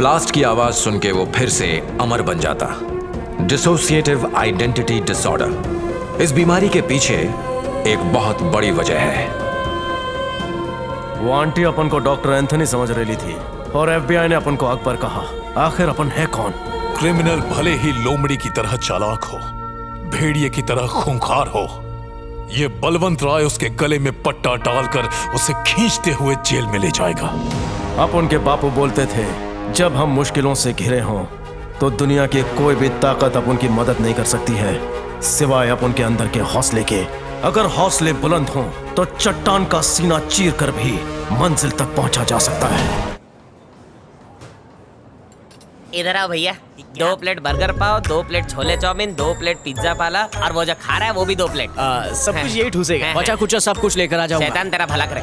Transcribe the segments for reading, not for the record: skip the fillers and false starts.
Blast की आवाज सुन के वो फिर से अमर बन जाता। Dissociative identity disorder. इस बीमारी के पीछे एक बहुत बड़ी वजह है। वो आंटी अपन को डॉक्टर एंथनी समझ रही थी और एफबीआई ने अपन को अकबर कहा। आखिर अपन है कौन? क्रिमिनल भले ही लोमड़ी की तरह चालाक हो, भेड़िए की तरह खूंखार हो, ये बलवंत राय उसके गले में पट्टा डालकर उसे खींचते हुए जेल में ले जाएगा। अपन के बापू बोलते थे, जब हम मुश्किलों से घिरे हों तो दुनिया की कोई भी ताकत अपन की मदद नहीं कर सकती है सिवाय अपन के अंदर के हौसले के। अगर हौसले बुलंद हों तो चट्टान का सीना चीर कर भी मंजिल तक पहुंचा जा सकता है। इधर आओ भैया, 2 प्लेट बर्गर पाव, 2 प्लेट छोले चाउमीन, 2 प्लेट पिज्जा पाला और वो जो खा रहा है वो भी 2 प्लेट। सब कुछ यही ठूसेगा। बचा कुछ सब कुछ लेकर आ जाऊंगा। शैतान तेरा भला करे।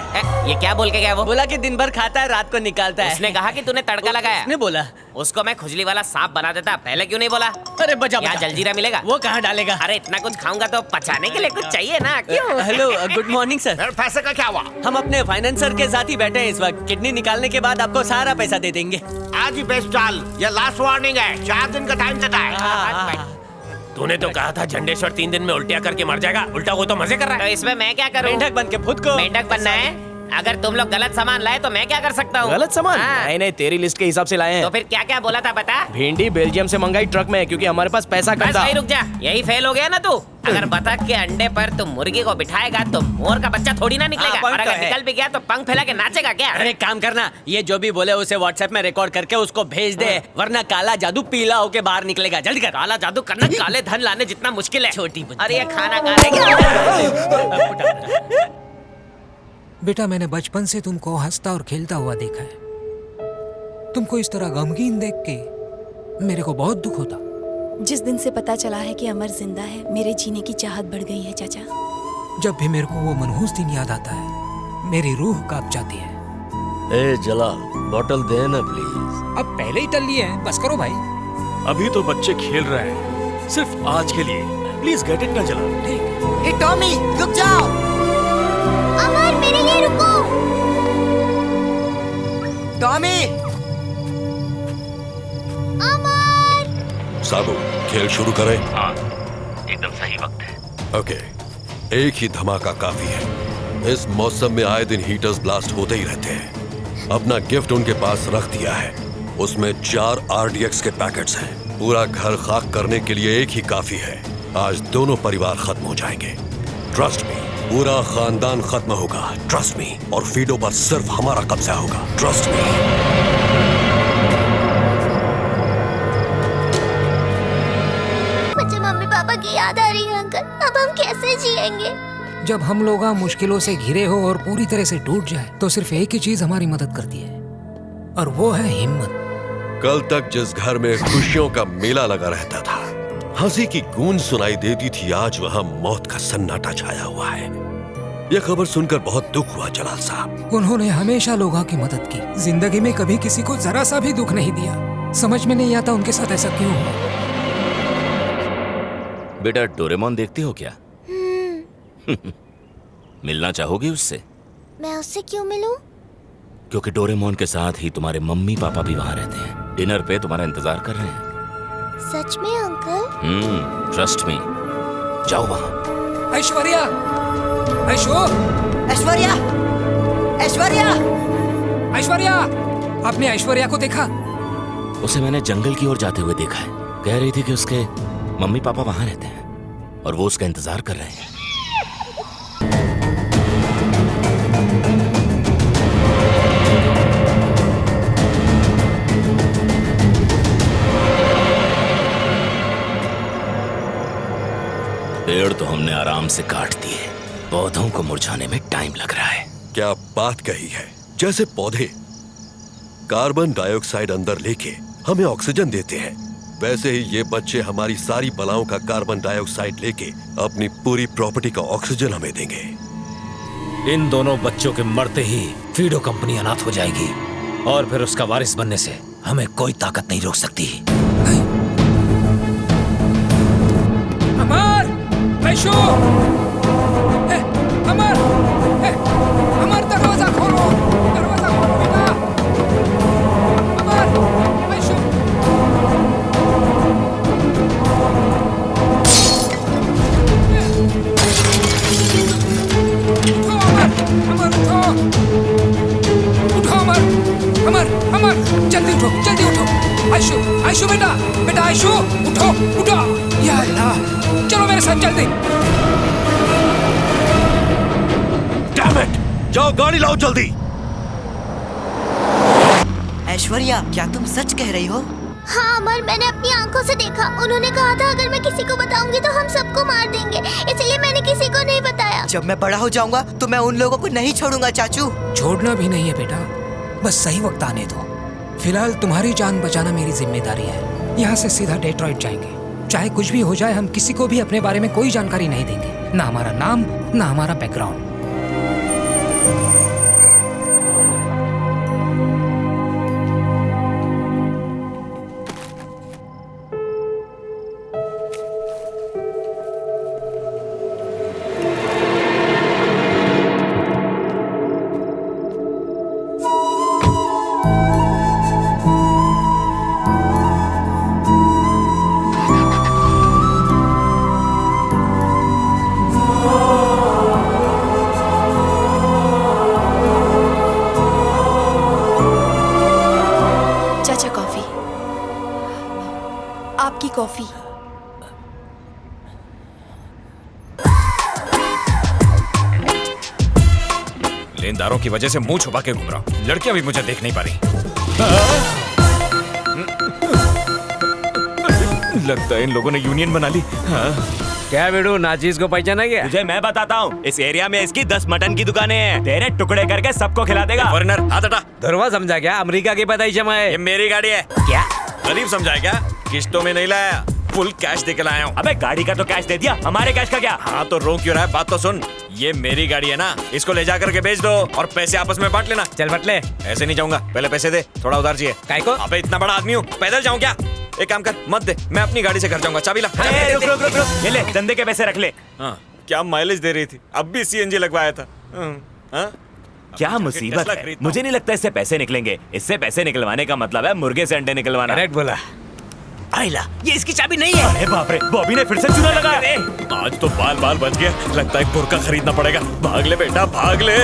ये क्या बोल के गया वो? बोला कि दिन भर खाता है, रात को निकालता है। उसने कहा कि तूने तड़का लगाया। उसने बोला उसको मैं खुजली वाला सांप बना देता, पहले क्यों नहीं बोला? अरे बचा यहाँ जलजीरा मिलेगा? वो कहाँ डालेगा? अरे इतना कुछ खाऊंगा तो पचाने के लिए कुछ चाहिए ना, क्यों? Hello, good morning sir. पैसे का क्या हुआ? हम अपने फाइनेंसर के साथ ही बैठे हैं इस वक्त। किडनी निकालने के बाद आपको सारा पैसा दे देंगे। आज ही बेस्ट डाल, ये लास्ट वार्निंग है, 4 दिन का टाइम देता है। तूने तो कहा था झंडेश्वर 3 दिन में उल्टिया करके मर जाएगा। उल्टा वो तो मजे कर रहा है। तो इसमें मैं क्या करूं? मेंढक बन के खुद को मेंढक बनना है? अगर तुम लोग गलत सामान लाए तो मैं क्या कर सकता हूँ? गलत सामान? हाँ। नहीं, तेरी लिस्ट के हिसाब से लाए हैं। तो फिर क्या क्या बोला था बता? भिंडी बेल्जियम से मंगाई ट्रक में, क्योंकि हमारे पास पैसा कम बस था। वही रुक जा, यही फेल हो गया ना तू। अगर बतख के अंडे पर तुम मुर्गी को बिठाएगा तो मोर का बच्चा थोड़ी ना निकलेगा। हाँ, और अगर तो है। निकल भी गया तो पंख फैला के नाचेगा क्या? अरे काम करना, ये जो भी बोले उसे व्हाट्सएप में रिकॉर्ड करके उसको भेज दे, वरना काला जादू पीला होके बाहर निकलेगा। जल्दी कर। काला जादू करना काले धन लाने जितना मुश्किल है। छोटी अरे ये खाना खा बेटा, मैंने बचपन से तुमको हंसता और खेलता हुआ देखा है। तुमको इस तरह गमगीन देख के मेरे को बहुत दुख होता। जिस दिन से पता चला है कि अमर जिंदा है, मेरे जीने की चाहत बढ़ गई है चाचा। जब भी मेरे को वो मनहूस दिन याद आता है, मेरी रूह कांप जाती है। ए जलाल, बॉटल दे ना प्लीज। अब पहले ही टल लिए हैं, बस करो भाई। अभी तो बच्चे खेल रहे हैं, सिर्फ आज के लिए। प्लीज गेट इट ना जलाल। ठीक। ए टॉमी, रुक जाओ। अमर, मेरे लिए रुको। टॉमी, अमर। साबू, खेल शुरू करें? हाँ, एकदम सही वक्त है। ओके, एक ही धमाका काफी है। इस मौसम में आए दिन हीटर्स ब्लास्ट होते ही रहते हैं। अपना गिफ्ट उनके पास रख दिया है। उसमें 4 RDX के पैकेट्स हैं। पूरा घर खाक करने के लिए एक ही काफी है। आज दोनों परिवार खत्म हो जाएंगे। ट्रस्ट मी, पूरा खानदान खत्म होगा। Trust me. और फीडो पर सिर्फ हमारा कब्जा होगा। Trust me. मुझे मम्मी पापा की याद आ रही है अंकल। अब हम कैसे जिएंगे? जब हम लोग मुश्किलों से घिरे हो और पूरी तरह से टूट जाए तो सिर्फ एक ही चीज हमारी मदद करती है, और वो है हिम्मत। कल तक जिस घर में खुशियों का मेला लगा रहता था, हंसी की गूंज सुनाई देती थी, आज वहां मौत का सन्नाटा छाया हुआ है। यह खबर सुनकर बहुत दुख हुआ जलाल साहब। उन्होंने हमेशा लोगों की मदद की, जिंदगी में कभी किसी को जरा सा भी दुख नहीं दिया। समझ में नहीं आता उनके साथ ऐसा क्यों हुआ। बेटा, डोरेमोन देखती हो क्या? मिलना चाहोगी उससे? मैं उससे क्यों मिलूं? क्योंकि डोरेमोन के साथ ही तुम्हारे मम्मी पापा भी वहाँ रहते हैं। डिनर पे तुम्हारा इंतजार कर रहे हैं। सच में अंकल? ट्रस्ट मी, जाओ वहाँ। ऐश्वर्या, ऐश्वर्या, ऐश्वर्या, ऐश्वर्या, आपने ऐश्वर्या को देखा? उसे मैंने जंगल की ओर जाते हुए देखा है। कह रही थी कि उसके मम्मी पापा वहाँ रहते हैं और वो उसका इंतजार कर रहे हैं। पेड़ तो हमने आराम से काट दिए, पौधों को मुरझाने में टाइम लग रहा है। क्या बात कही है। जैसे पौधे कार्बन डाइऑक्साइड अंदर लेके हमें ऑक्सीजन देते हैं, वैसे ही ये बच्चे हमारी सारी बलाओं का कार्बन डाइऑक्साइड लेके अपनी पूरी प्रॉपर्टी का ऑक्सीजन हमें देंगे। इन दोनों बच्चों के मरते ही फीडो कंपनी अनाथ हो जाएगी और फिर उसका वारिस बनने से हमें कोई ताकत नहीं रोक सकती। अमर, वैशु, अमर, अमर, दरवाजा खोलो बेटा। अमर, बेटा, बेटा आयशु, उठो उठो। या अल्लाह, चलो मेरे साथ जल्दी। डैम इट, जाओ गाड़ी लाओ जल्दी। ऐश्वर्या, क्या तुम सच कह रही हो? हाँ अमर, मैंने अपनी आंखों से देखा। उन्होंने कहा था अगर मैं किसी को बताऊंगी तो हम सबको मार देंगे, इसलिए मैंने किसी को नहीं बताया। जब मैं बड़ा हो जाऊंगा तो मैं उन लोगों को नहीं छोड़ूंगा चाचू। छोड़ना भी नहीं है बेटा, बस सही वक्त आने दो। फिलहाल तुम्हारी जान बचाना मेरी जिम्मेदारी है। यहाँ से सीधा डेट्रॉइट जाएंगे। चाहे कुछ भी हो जाए, हम किसी को भी अपने बारे में कोई जानकारी नहीं देंगे, ना हमारा नाम, ना हमारा बैकग्राउंड। आपकी कॉफी। लेनदारों की वजह से मुंह छुपा के घूम रहा हूं, लड़कियां भी मुझे देख नहीं पा रही। लगता है इन लोगों ने यूनियन बना ली। क्या बेडू, नाजीज को पहचाना क्या? तुझे मैं बताता हूँ, इस एरिया में इसकी 10 मटन की दुकानें हैं। तेरे टुकड़े करके सबको खिला देगा। फॉरेनर हाथ हटा। धरवा समझा क्या? अमेरिका की पैदाइश है। ये मेरी गाड़ी है। क्या गरीब समझा क्या? किस्तों में नहीं लाया, फुल कैश देके लाया हूँ। अबे गाड़ी का तो कैश दे दिया, हमारे कैश का क्या? हाँ तो रो क्यों रहा है? बात तो सुन, ये मेरी गाड़ी है ना, इसको ले जा करके बेच दो और पैसे आपस में बांट लेना। चल बट ले। ऐसे नहीं जाऊंगा, पहले पैसे दे, थोड़ा उधार चाहिए। काय को? अबे इतना बड़ा आदमी हूँ, पैदल जाऊँ क्या? एक काम कर, मत दे, मैं अपनी गाड़ी से घर जाऊंगा। चाबी ला। रुक रुक रुक रुक, ये ले धंधे के पैसे रख ले। हाँ, क्या माइलेज दे रही थी, अब भी सीएनजी लगवाया था। हाँ? क्या मुसीबत है, मुझे नहीं लगता इससे पैसे निकलेंगे। इससे पैसे निकलवाने का मतलब है मुर्गे से अंडे निकलवाना। करेक्ट बोला। आइला, ये इसकी चाबी नहीं है। अरे बाप रे, बॉबी ने फिर से चूना लगाया। आज तो बाल बाल बच गया, लगता है बुर्का खरीदना पड़ेगा। भाग ले बेटा, भाग ले।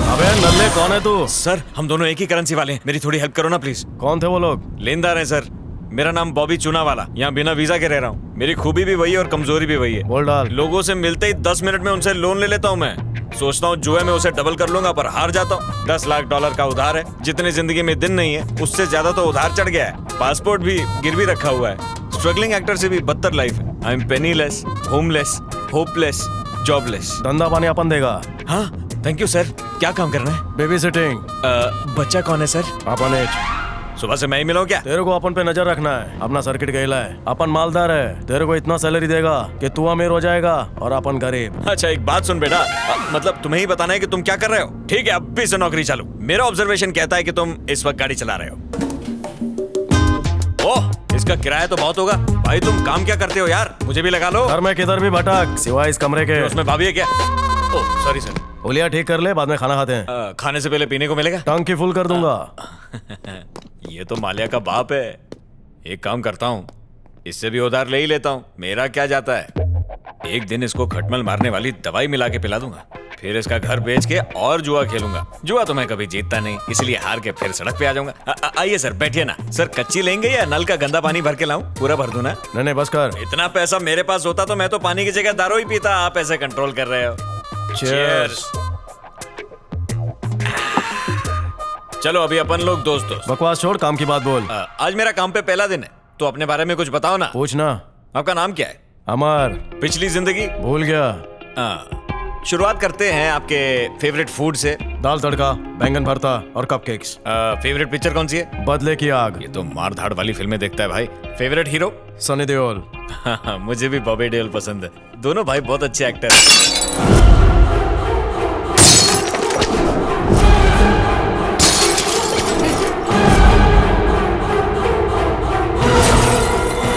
अबे नल्ले, कौन है तू? सर, हम दोनों एक ही करेंसी वाले हैं, मेरी थोड़ी हेल्प करो ना प्लीज। कौन थे वो लोग? लेनदार हैं सर। मेरा नाम बॉबी चूनावाला, यहाँ बिना वीजा के रह रहा हूँ। मेरी खूबी भी वही है और कमजोरी भी वही है। बोल डाल। लोगों से मिलते ही 10 मिनट में उनसे लोन ले लेता हूँ मैं। सोचता हूँ जुए में उसे डबल कर लूंगा, पर हार जाता हूँ। $10 लाख का उधार है। जितनी जिंदगी में दिन नहीं है, उससे ज्यादा तो उधार चढ़ गया है। पासपोर्ट भी गिरवी रखा हुआ है। स्ट्रगलिंग एक्टर से भी बदतर लाइफ है। I am penniless, homeless, hopeless, jobless. धंधा पानी अपन देगा। हाँ थैंक यू सर। क्या काम करना है? Baby sitting. बच्चा कौन है सर? अपन एज। सुबह से मैं ही मिला हूं क्या? तेरे को अपन पे नजर रखना है। अपना सर्किट गैला है, अपन मालदार है। तेरे को इतना सैलरी देगा कि तू अमीर हो जाएगा और अपन गरीब। अच्छा एक बात सुन बेटा, मतलब तुम्हें ही बताना है कि तुम क्या कर रहे हो। ठीक है, अब भी से नौकरी चालू। मेरा ऑब्जर्वेशन कहता है कि तुम इस वक्त गाड़ी चला रहे हो। ओह, इसका किराया तो बहुत होगा। भाई तुम काम क्या करते हो यार? मुझे भी लगा लो। घर में किधर भी भटक, सिवाय इस कमरे के। उसमें भाभी है क्या? Oh sorry sir. उलिया ठीक कर ले, बाद में खाना खाते हैं। खाने से पहले पीने को मिलेगा? टंकी फुल कर दूंगा। ये तो मालिया का बाप है। एक काम करता हूँ, इससे भी उधार ले ही लेता हूँ। मेरा क्या जाता है। एक दिन इसको खटमल मारने वाली दवाई मिला के पिला दूंगा, फिर इसका घर बेच के और जुआ खेलूंगा। जुआ तो मैं कभी जीतता नहीं, इसलिए हार के फिर सड़क पे आ जाऊंगा। आइए सर, बैठिए ना। सर कच्ची लेंगे या नल का गंदा पानी भर के लाऊं? पूरा भर दूं ना? नहीं बस कर। इतना पैसा मेरे पास होता तो मैं तो पानी की जगह दारू ही पीता। आप ऐसे कंट्रोल कर रहे हो। Cheers. चलो अभी अपन लोग दोस्त। बकवास छोड़, काम की बात बोल। आज मेरा काम पे पहला दिन है, तो अपने बारे में कुछ बताओ ना। पूछना। आपका नाम क्या है? अमर। पिछली जिंदगी? भूल गया। शुरुआत करते हैं आपके फेवरेट फूड से। दाल तड़का, बैंगन भरता और कपकेक्स। फेवरेट पिक्चर कौन सी है? बदले की आग। ये तो मार धाड़ वाली फिल्में देखता है भाई। Favourite hero? सनी देओल। मुझे भी बॉबी देओल पसंद है। दोनों भाई बहुत अच्छे एक्टर हैं।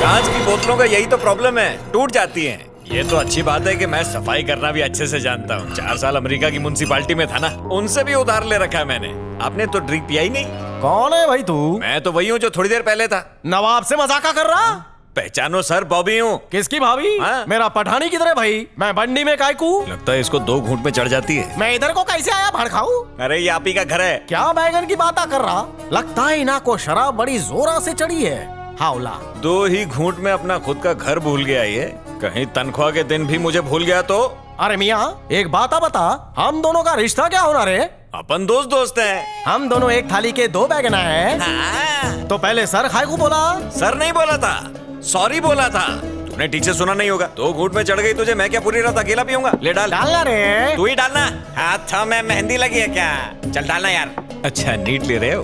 कांच की बोतलों का यही तो प्रॉब्लम है, टूट जाती हैं। ये तो अच्छी बात है कि मैं सफाई करना भी अच्छे से जानता हूँ। 4 साल अमेरिका की म्युनिसिपैलिटी में था ना, उनसे भी उधार ले रखा है मैंने। आपने तो ड्रिंक पिया ही नहीं। कौन है भाई तू? मैं तो वही हूँ जो थोड़ी देर पहले था। नवाब से मजाक कर रहा? पहचानो सर, बॉबी हूँ। किसकी भाभी? मेरा पठानी किधर है भाई? मैं बंडी में कायकू। लगता है इसको 2 घूंट में चढ़ जाती है। मैं इधर को कैसे आया भड़काऊ? अरे ये आप ही का घर है। क्या बैगन की बात कर रहा? लगता है इना को शराब बड़ी जोरा से चढ़ी है। हावला 2 ही घूंट में अपना खुद का घर भूल गया ये। कहीं तनख्वाह के दिन भी मुझे भूल गया तो? अरे मियाँ एक बात बता, हम दोनों का रिश्ता क्या होना रे? अपन दोस्त हैं। हम दोनों एक थाली के 2 बैगन हैं। तो पहले सर खाए को बोला? सर नहीं बोला था, सॉरी बोला था। तूने ठीक से सुना नहीं होगा। 2 घूंट में चढ़ गई तुझे, मैं क्या पूरी रात अकेला पीऊंगा? ले डाल। डालना रे। तू ही डालना। हाथ में मेहंदी लगी है क्या? चल डालना यार। अच्छा नीट ले रहे हो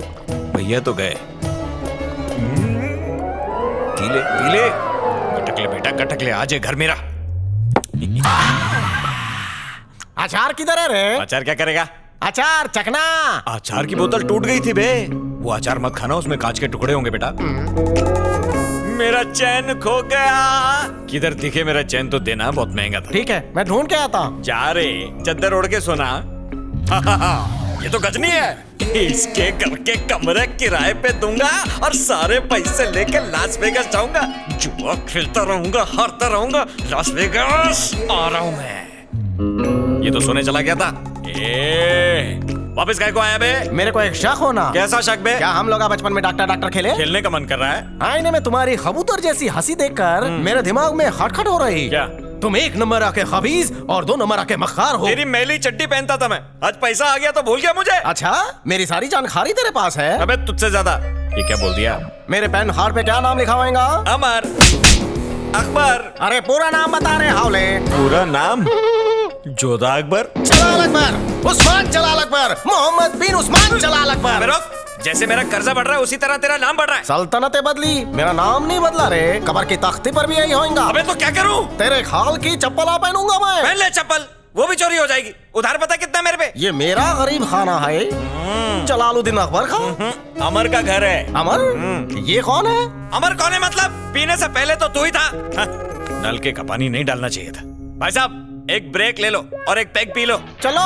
भैया तो गए। पीले पीले कटक ले बेटा, कटक ले, आज है घर मेरा। अचार किधर है रे? अचार क्या करेगा? अचार चखना। अचार की बोतल टूट गई थी बे। वो अचार मत खाना, उसमें कांच के टुकड़े होंगे बेटा। मेरा चैन खो गया। किधर दिखे मेरा चैन तो देना, बहुत महंगा था। ठीक है मैं ढूंढ के आता। जा रे, चद्दर ओढ़ के सोना। ये तो गजनी है। इसके घर के कमरे किराए पे दूंगा और सारे पैसे लेके लास वेगास जाऊंगा। जुआ खेलता रहूंगा, हारता रहूंगा। लास वेगास आ रहा हूं मैं। ये तो सोने चला गया था। वापस काय को आया बे? मेरे को एक शक होना। कैसा शक बे? क्या हम लोग बचपन में डॉक्टर खेले? खेलने का मन कर रहा है। आईने में तुम्हारी कबूतर जैसी हंसी देखकर मेरे दिमाग में खटखट हो रही। क्या? तुम 1 नंबर आके खबीज और 2 नंबर आके मक्कार हो। तेरी मैली चड्डी पहनता था मैं, आज पैसा आ गया तो भूल गया मुझे। अच्छा मेरी सारी जानकारी तेरे पास है? अबे तुझसे ज्यादा। ये क्या बोल दिया? मेरे पेन कार्ड पे क्या नाम लिखा होगा? अमर, अकबर। अरे पूरा नाम बता रहे हावले। पूरा नाम? जोधा अकबर, जलाल अकबर, उस्मान जलाल अकबर, मोहम्मद बिन उस्मान जलाल अकबर। जैसे मेरा कर्जा बढ़ रहा है उसी तरह तेरा नाम बढ़ रहा है। सल्तनतें बदली, मेरा नाम नहीं बदला रे। कबर की तख्ती पर भी यही होगा। अबे तो क्या करूं? तेरे खाल की चप्पल पहनूंगा मैं। पहन ले चप्पल, वो भी चोरी हो जाएगी। उधार पता कितना मेरे पे? ये मेरा गरीब खाना है। जलालुद्दीन अकबर खान। अमर का घर है। अमर? ये कौन है? अमर कौन है मतलब? पीने से पहले तो तू ही था। नलके का पानी नहीं डालना चाहिए था। भाई साहब एक ब्रेक ले लो और एक पैक पी लो। चलो।